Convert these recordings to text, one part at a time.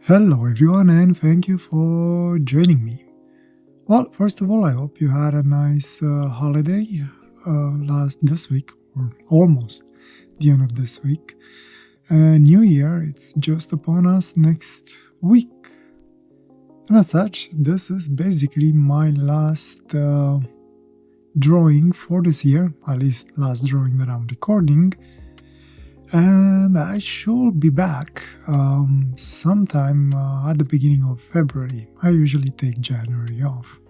Hello everyone and thank you for joining me. Well, first of all, I hope you had a nice holiday this week, or almost the end of this week. New Year, it's just upon us next week. And as such, this is basically my last drawing for this year, at least last drawing that I'm recording. And I should be back sometime at the beginning of February. I usually take January off.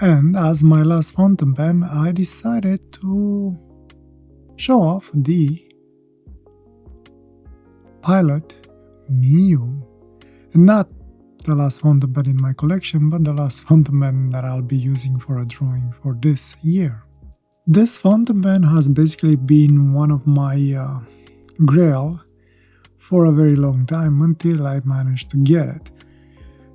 And as my last fountain pen, I decided to show off the Pilot Myu. And not the last fountain pen in my collection, but the last fountain pen that I'll be using for a drawing for this year. This fountain pen has basically been one of my grail for a very long time until I managed to get it.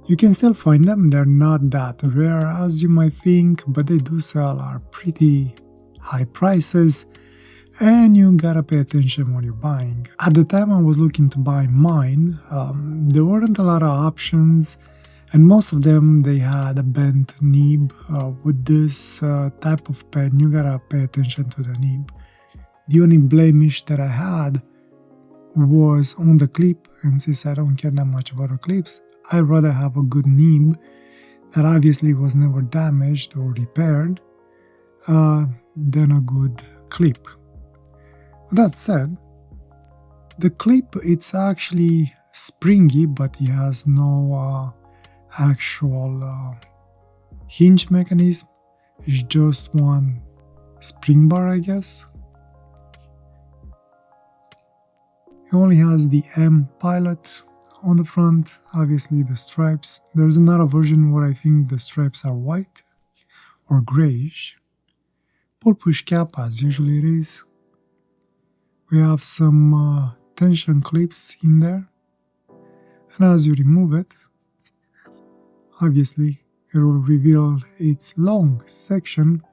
You can still find them, they're not that rare as you might think, but they do sell at pretty high prices and you gotta pay attention when you're buying. At the time I was looking to buy mine, there weren't a lot of options. And most of them, they had a bent nib. With this type of pen, you gotta pay attention to the nib. The only blemish that I had was on the clip, and since I don't care that much about the clips, I'd rather have a good nib that obviously was never damaged or repaired than a good clip. That said, the clip, it's actually springy, but it has no actual hinge mechanism. It's just one spring bar, I guess. It only has the M Pilot on the front, obviously the stripes. There's another version where I think the stripes are white or grayish. Pull push cap as usually it is. We have some tension clips in there, and as you remove it, obviously, it will reveal its long section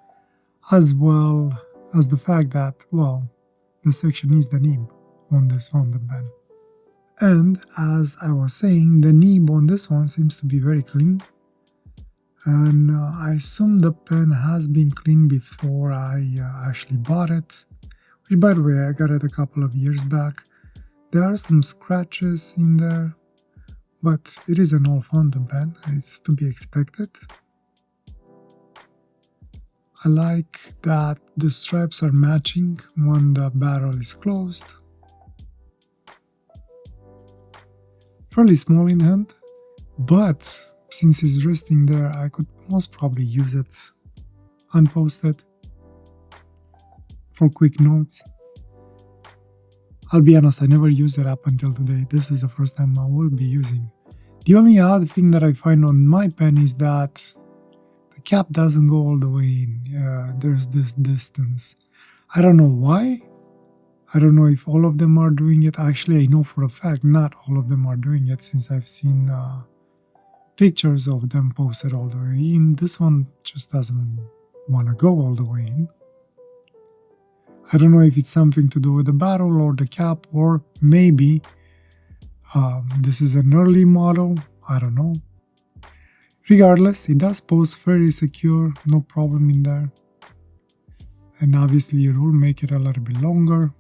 as well as the fact that, well, the section is the nib on this fountain pen. And as I was saying, the nib on this one seems to be very clean. And I assume the pen has been cleaned before I actually bought it. Which, by the way, I got it a couple of years back. There are some scratches in there, but it is an old fountain pen, it's to be expected. I like that the stripes are matching when the barrel is closed. Fairly small in hand, but since it's resting there, I could most probably use it unposted for quick notes. I'll be honest, I never used it up until today. This is the first time I will be using. The only odd thing that I find on my pen is that the cap doesn't go all the way in. There's this distance. I don't know why. I don't know if all of them are doing it. Actually, I know for a fact not all of them are doing it, since I've seen pictures of them posted all the way in. This one just doesn't want to go all the way in. I don't know if it's something to do with the barrel or the cap, or maybe this is an early model, I don't know. Regardless, it does pose very secure, no problem in there. And obviously it will make it a little bit longer.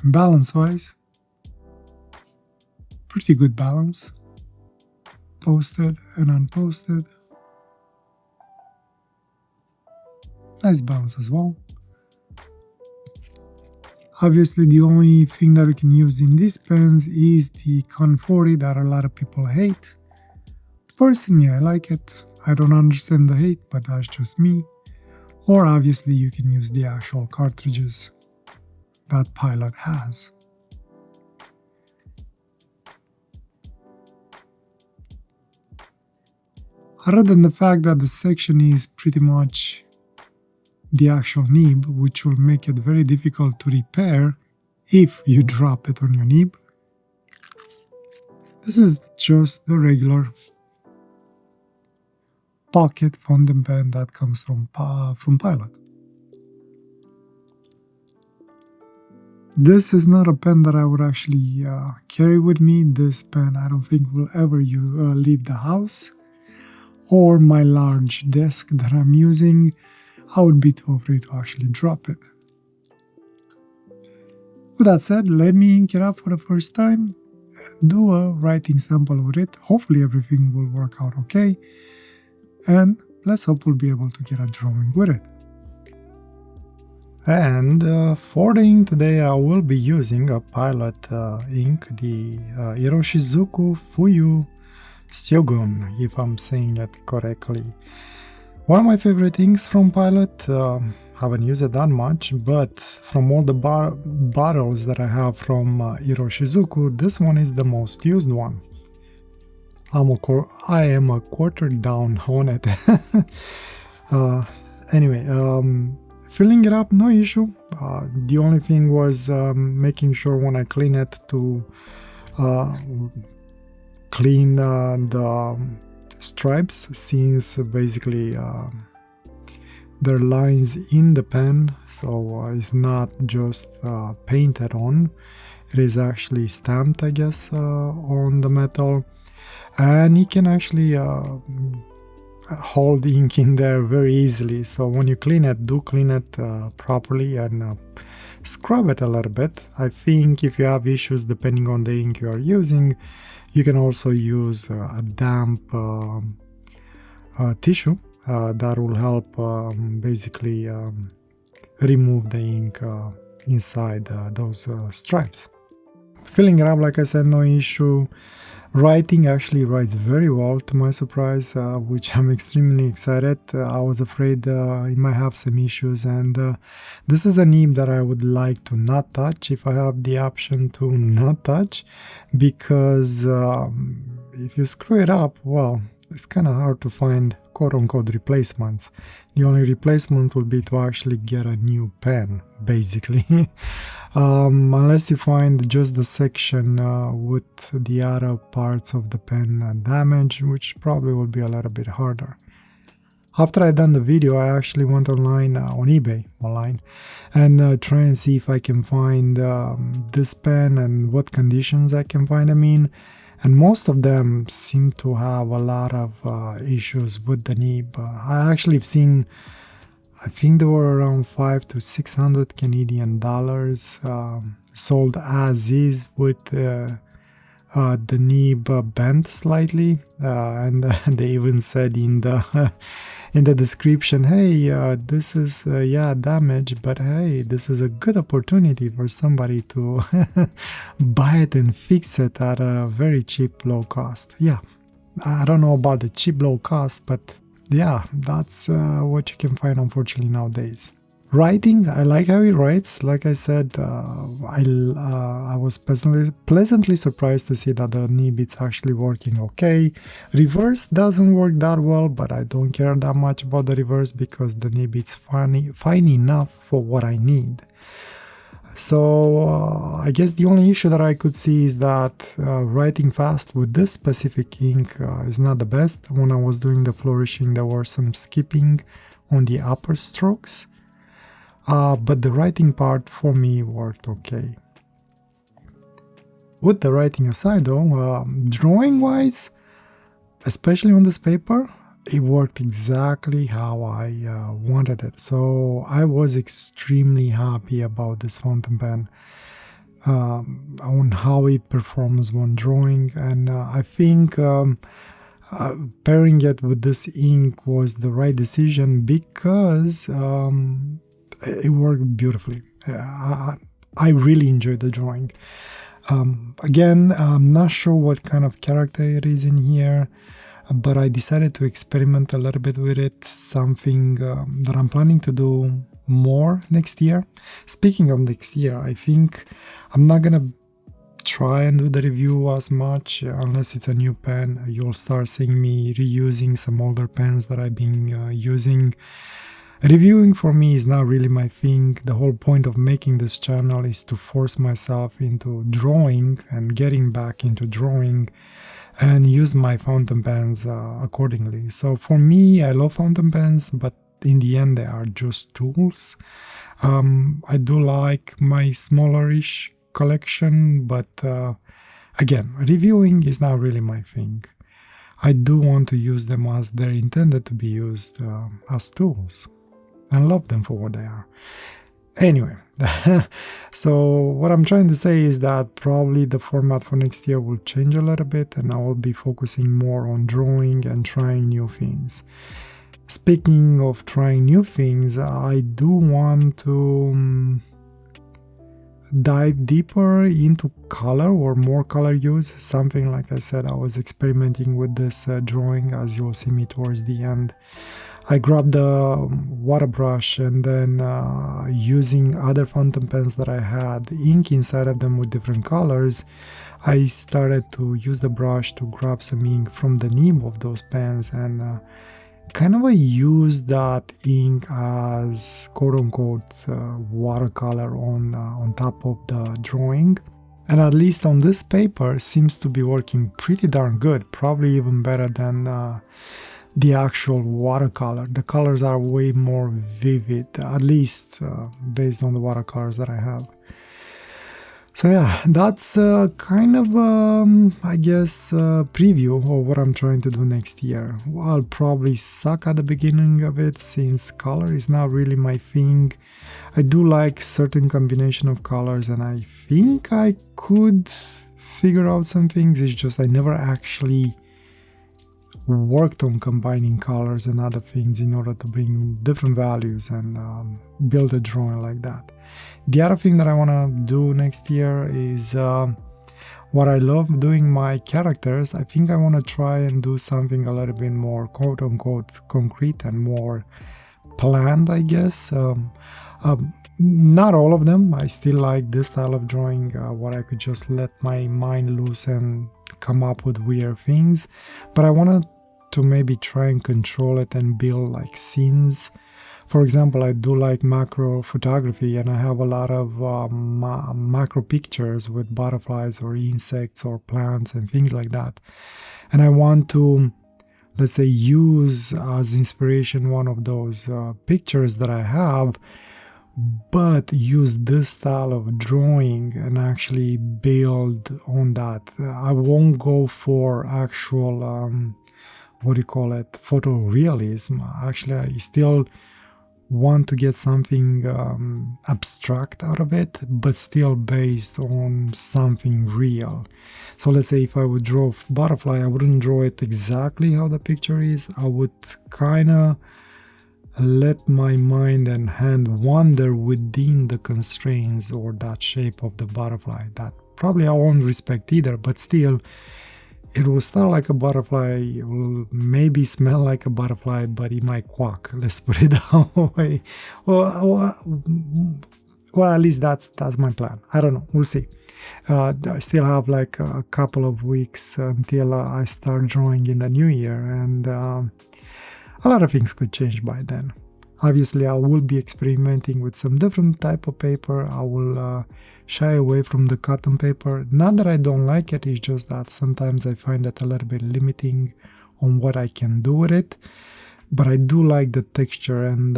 And balance-wise, pretty good balance. Posted and unposted. Nice balance as well. Obviously, the only thing that we can use in these pens is the Cotton 40 that a lot of people hate. Personally, I like it. I don't understand the hate, but that's just me. Or obviously, you can use the actual cartridges that Pilot has. Other than the fact that the section is pretty much the actual nib, which will make it very difficult to repair if you drop it on your nib. This is just the regular pocket fountain pen that comes from Pilot. This is not a pen that I would actually carry with me. This pen I don't think will ever leave the house or my large desk that I'm using. I would be too afraid to actually drop it. With that said, let me ink it up for the first time, do a writing sample with it. Hopefully everything will work out okay, and let's hope we'll be able to get a drawing with it. And for the ink today, I will be using a Pilot ink, the Iroshizuku Fuyu-Syogun, if I'm saying it correctly. One of my favorite inks from Pilot. Haven't used it that much, but from all the bottles that I have from Iroshizuku, this one is the most used one. I am a quarter down on it. Anyway, filling it up, no issue. The only thing was making sure when I clean it to clean the stripes, since basically there are lines in the pen, so it's not just painted on, it is actually stamped, I guess, on the metal, and you can actually hold ink in there very easily. So when you clean it, do clean it properly and scrub it a little bit. I think if you have issues depending on the ink you are using, you can also use a damp tissue. That will help basically remove the ink inside those stripes. Filling it up, like I said, no issue. Writing actually writes very well, to my surprise, which I'm extremely excited. I was afraid it might have some issues, and this is a nib that I would like to not touch if I have the option to not touch, because if you screw it up, well, it's kind of hard to find quote-unquote replacements. The only replacement will be to actually get a new pen, basically. Unless you find just the section with the other parts of the pen damaged, which probably will be a little bit harder. After I done the video, I actually went online, on eBay, and try and see if I can find this pen and what conditions I can find them in. And most of them seem to have a lot of issues with the nib. I actually have seen, I think they were around 500 to 600 Canadian dollars sold as is, with the nib bent slightly, and they even said in the description, hey, this is damaged, but hey, this is a good opportunity for somebody to buy it and fix it at a very cheap, low cost. Yeah, I don't know about the cheap, low cost, but yeah, that's what you can find, unfortunately, nowadays. Writing, I like how he writes. Like I said, I was pleasantly surprised to see that the nib is actually working okay. Reverse doesn't work that well, but I don't care that much about the reverse because the nib is fine enough for what I need. So I guess the only issue that I could see is that writing fast with this specific ink is not the best. When I was doing the flourishing, there were some skipping on the upper strokes. But the writing part for me worked okay. With the writing aside though, drawing wise, especially on this paper, it worked exactly how I wanted it. So I was extremely happy about this fountain pen, on how it performs when drawing, and I think pairing it with this ink was the right decision because it worked beautifully. I really enjoyed the drawing. Again, I'm not sure what kind of character it is in here, but I decided to experiment a little bit with it, something that I'm planning to do more next year. Speaking of next year, I think I'm not gonna try and do the review as much unless it's a new pen. You'll start seeing me reusing some older pens that I've been using. Reviewing for me is not really my thing. The whole point of making this channel is to force myself into drawing and getting back into drawing and use my fountain pens accordingly. So for me, I love fountain pens, but in the end they are just tools. I do like my smallerish collection, but again, reviewing is not really my thing. I do want to use them as they're intended to be used, as tools, and love them for what they are. Anyway, so what I'm trying to say is that probably the format for next year will change a little bit, and I will be focusing more on drawing and trying new things. Speaking of trying new things, I do want to dive deeper into color or more color use. Something like I said, I was experimenting with this drawing, as you'll see me towards the end. I grabbed the water brush and then using other fountain pens that I had, ink inside of them with different colors, I started to use the brush to grab some ink from the nib of those pens and kind of use that ink as quote-unquote watercolor on top of the drawing. And at least on this paper seems to be working pretty darn good, probably even better than the actual watercolor. The colors are way more vivid, at least based on the watercolors that I have. So yeah, that's kind of, I guess, preview of what I'm trying to do next year. I'll probably suck at the beginning of it since color is not really my thing. I do like certain combination of colors and I think I could figure out some things. It's just I never actually worked on combining colors and other things in order to bring different values and build a drawing like that. The other thing that I want to do next year is what I love doing my characters. I think I want to try and do something a little bit more quote-unquote concrete and more planned, I guess. Not all of them. I still like this style of drawing where I could just let my mind loose and come up with weird things, but I wanted to maybe try and control it and build like scenes. For example, I do like macro photography and I have a lot of macro pictures with butterflies or insects or plants and things like that, and I want to, let's say, use as inspiration one of those pictures that I have, but use this style of drawing and actually build on that. I won't go for actual, photorealism. Actually, I still want to get something abstract out of it, but still based on something real. So let's say if I would draw a butterfly, I wouldn't draw it exactly how the picture is. I would kind of let my mind and hand wander within the constraints or that shape of the butterfly. That probably I won't respect either, but still, it will start like a butterfly, it will maybe smell like a butterfly, but it might quack, let's put it that way. Well, at least that's my plan. I don't know, we'll see. I still have like a couple of weeks until I start drawing in the new year, and a lot of things could change by then. Obviously, I will be experimenting with some different type of paper. I will shy away from the cotton paper. Not that I don't like it, it's just that sometimes I find it a little bit limiting on what I can do with it. But I do like the texture and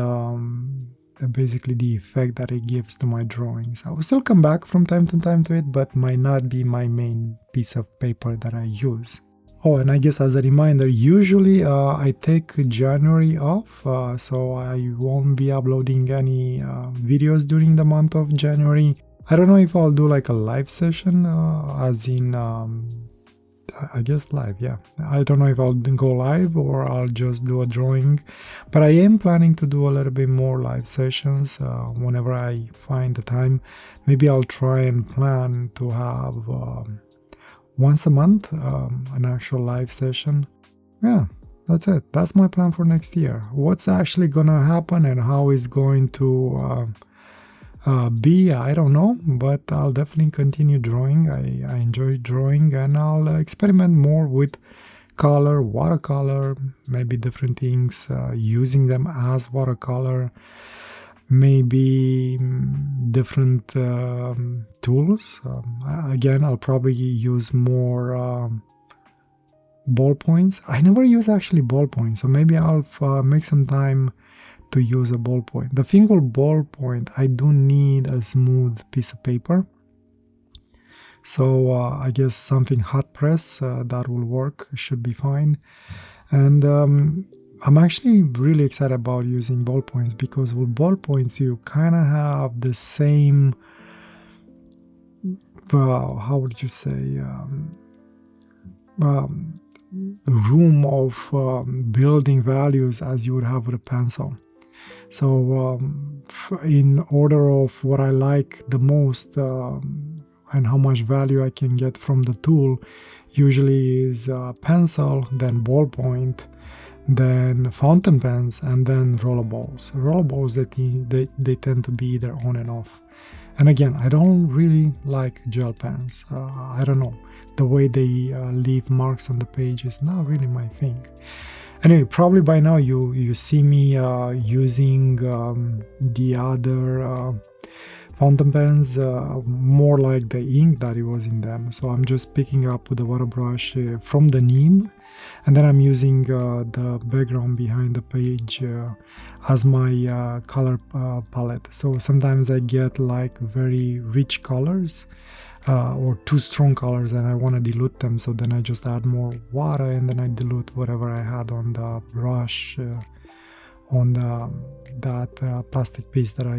basically the effect that it gives to my drawings. I will still come back from time to time to it, but might not be my main piece of paper that I use. Oh, and I guess as a reminder, usually I take January off, so I won't be uploading any videos during the month of January. I don't know if I'll do like a live session, as in, I guess live, yeah. I don't know if I'll go live or I'll just do a drawing, but I am planning to do a little bit more live sessions whenever I find the time. Maybe I'll try and plan to have once a month, an actual live session. Yeah, that's it. That's my plan for next year. What's actually gonna happen and how it's going to be, I don't know, but I'll definitely continue drawing. I enjoy drawing, and I'll experiment more with color, watercolor, maybe different things, using them as watercolor, maybe different tools. Again, I'll probably use more ballpoints. I never use actually ballpoints, so maybe I'll make some time to use a ballpoint. The thing with ballpoint, I do need a smooth piece of paper. So I guess something hot press that will work, should be fine. And I'm actually really excited about using ballpoints, because with ballpoints you kind of have the same, how would you say, room of building values as you would have with a pencil. So in order of what I like the most and how much value I can get from the tool, usually is pencil, then ballpoint, then fountain pens, and then rollerballs. Rollerballs, they tend to be either on and off. And again, I don't really like gel pens. I don't know. The way they leave marks on the page is not really my thing. Anyway, probably by now you see me using the other fountain pens, more like the ink that it was in them. So I'm just picking up with the water brush from the nib, and then I'm using the background behind the page as my color palette. So sometimes I get like very rich colors or too strong colors, and I want to dilute them, so then I just add more water and then I dilute whatever I had on the brush on that plastic piece that I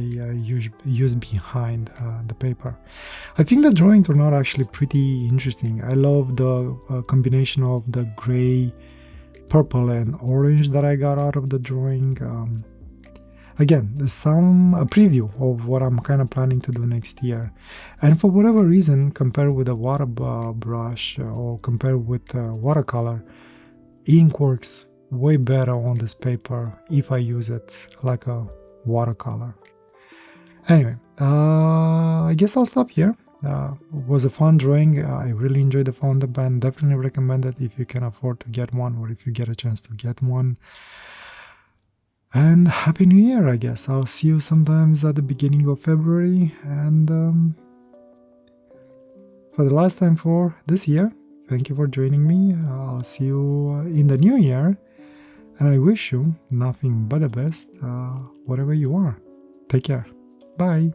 use behind the paper. I think the drawing turned out actually pretty interesting. I love the combination of the gray, purple and orange that I got out of the drawing. Again, a preview of what I'm kind of planning to do next year. And for whatever reason, compared with a water brush or compared with watercolor, ink works way better on this paper if I use it like a watercolor. Anyway, I guess I'll stop here. It was a fun drawing. I really enjoyed the fountain pen. Definitely recommend it if you can afford to get one, or if you get a chance to get one. And Happy New Year, I guess. I'll see you sometimes at the beginning of February. And for the last time for this year, thank you for joining me. I'll see you in the new year. And I wish you nothing but the best, whatever you are. Take care. Bye.